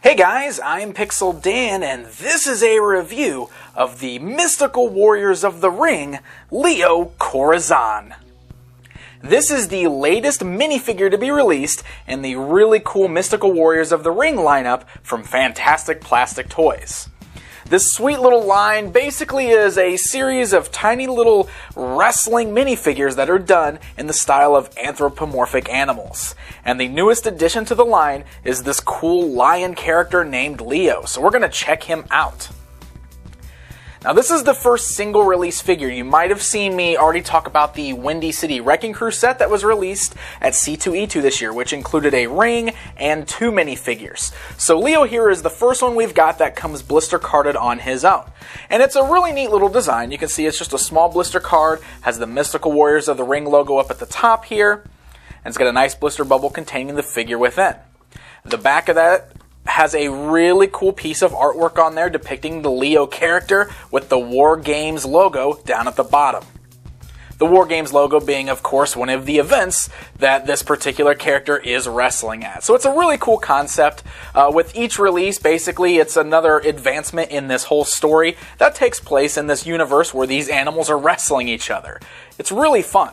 Hey guys, I'm Pixel Dan, and this is a review of the Mystical Warriors of the Ring, Leo Corazon. This is the latest minifigure to be released in the really cool Mystical Warriors of the Ring lineup from Fantastic Plastic Toys. This sweet little line basically is a series of tiny little wrestling minifigures that are done in the style of anthropomorphic animals. And the newest addition to the line is this cool lion character named Leo, so we're going to check him out. Now this is the first single release figure. You might have seen me already talk about the Windy City Wrecking Crew set that was released at C2E2 this year, which included a ring and 2 minifigures. So Leo here is the first one we've got that comes blister carded on his own. And it's a really neat little design. You can see it's just a small blister card, has the Mystical Warriors of the Ring logo up at the top here, and it's got a nice blister bubble containing the figure within. The back of that has a really cool piece of artwork on there depicting the Leo character with the Wargames logo down at the bottom. The Wargames logo being, of course, one of the events that this particular character is wrestling at. So it's a really cool concept. With each release, basically, it's another advancement in this whole story that takes place in this universe where these animals are wrestling each other. It's really fun.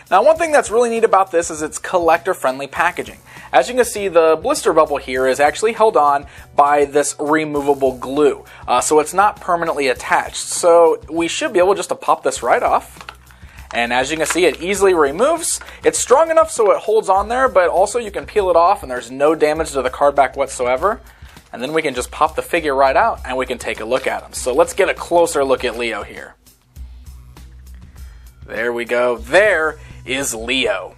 Now, one thing that's really neat about this is its collector-friendly packaging. As you can see, the blister bubble here is actually held on by this removable glue, so it's not permanently attached. So we should be able just to pop this right off. And as you can see, it easily removes. It's strong enough so it holds on there, but also you can peel it off and there's no damage to the card back whatsoever. And then we can just pop the figure right out and we can take a look at him. So let's get a closer look at Leo here. There we go. There is Leo.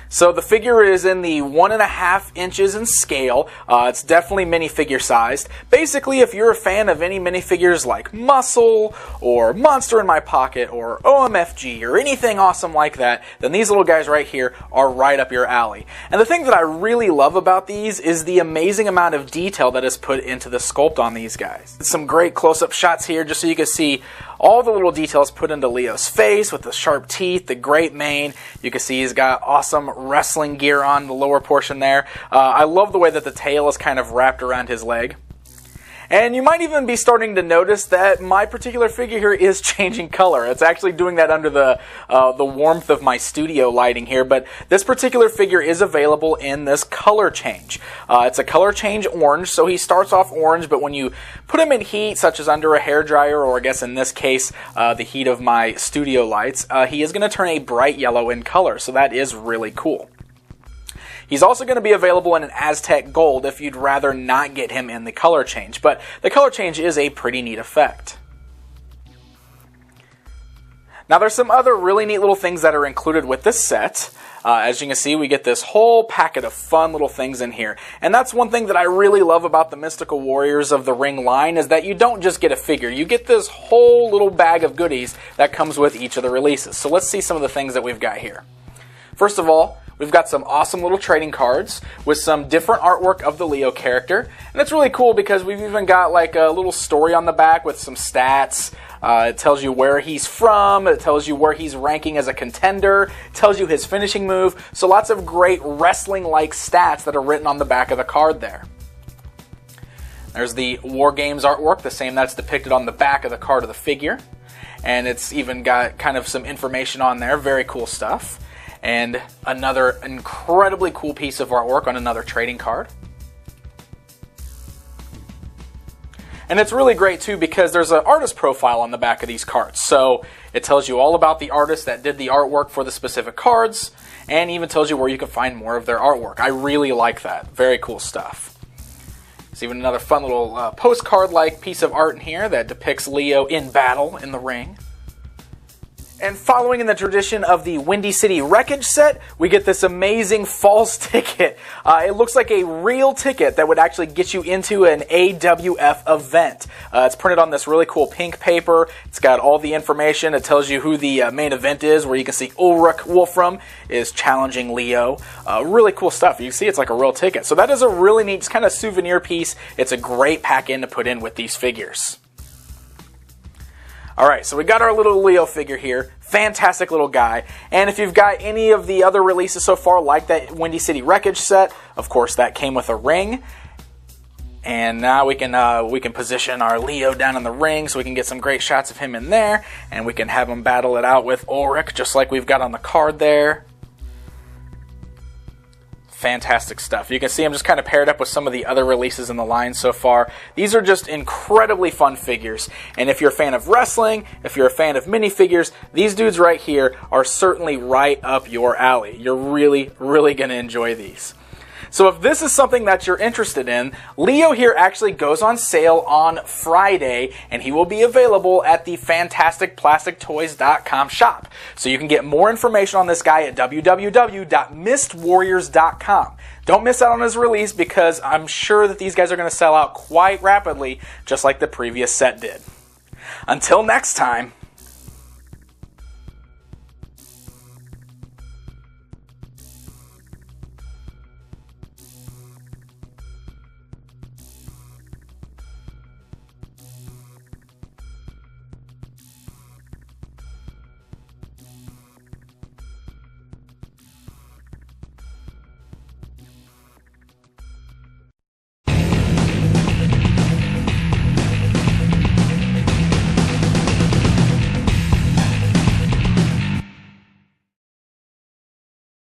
So the figure is in the 1.5 inches in scale. It's definitely minifigure sized. Basically, if you're a fan of any minifigures like m.u.s.c.l.e. or Monster in My Pocket or OMFG or anything awesome like that, then these little guys right here are right up your alley. And the thing that I really love about these is the amazing amount of detail that is put into the sculpt on these guys. Some great close-up shots here just so you can see all the little details put into Leo's face with the sharp teeth, the great mane. You can see he's got awesome wrestling gear on the lower portion there. I love the way that the tail is kind of wrapped around his leg. And you might even be starting to notice that my particular figure here is changing color. It's actually doing that under the warmth of my studio lighting here, but this particular figure is available in this color change. It's a color change orange, so he starts off orange, but when you put him in heat, such as under a hairdryer, or I guess in this case, the heat of my studio lights, he is going to turn a bright yellow in color, so that is really cool. He's also going to be available in an Aztec Gold if you'd rather not get him in the color change, but the color change is a pretty neat effect. Now there's some other really neat little things that are included with this set. As you can see, we get this whole packet of fun little things in here. And that's one thing that I really love about the Mystical Warriors of the Ring line is that you don't just get a figure. You get this whole little bag of goodies that comes with each of the releases. So let's see some of the things that we've got here. First of all, we've got some awesome little trading cards with some different artwork of the Leo character. And it's really cool because we've even got like a little story on the back with some stats. It tells you where he's from. It tells you where he's ranking as a contender. It tells you his finishing move. So lots of great wrestling-like stats that are written on the back of the card there. There's the Wargames artwork, the same that's depicted on the back of the card of the figure. And it's even got kind of some information on there. Very cool stuff. And another incredibly cool piece of artwork on another trading card. And it's really great too because there's an artist profile on the back of these cards. So it tells you all about the artist that did the artwork for the specific cards and even tells you where you can find more of their artwork. I really like that. Very cool stuff. There's even another fun little postcard-like piece of art in here that depicts Leo in battle in the ring. And following in the tradition of the Windy City Wreckage set, we get this amazing false ticket. It looks like a real ticket that would actually get you into an AWF event. It's printed on this really cool pink paper. It's got all the information. It tells you who the main event is, where you can see Ulrich Wolfram is challenging Leo. Really cool stuff. You see it's like a real ticket. So that is a really neat kind of souvenir piece. It's a great pack-in to put in with these figures. Alright, so we got our little Leo figure here. Fantastic little guy. And if you've got any of the other releases so far, like that Windy City Wreckage set, of course that came with a ring. And now we can position our Leo down in the ring so we can get some great shots of him in there. And we can have him battle it out with Ulrich, just like we've got on the card there. Fantastic stuff. You can see I'm just kind of paired up with some of the other releases in the line so far. These are just incredibly fun figures. And if you're a fan of wrestling, if you're a fan of minifigures, these dudes right here are certainly right up your alley. You're really, really going to enjoy these. So if this is something that you're interested in, Leo here actually goes on sale on Friday, and he will be available at the FantasticPlasticToys.com shop. So you can get more information on this guy at www.m.u.s.c.l.e. Don't miss out on his release, because I'm sure that these guys are going to sell out quite rapidly, just like the previous set did. Until next time.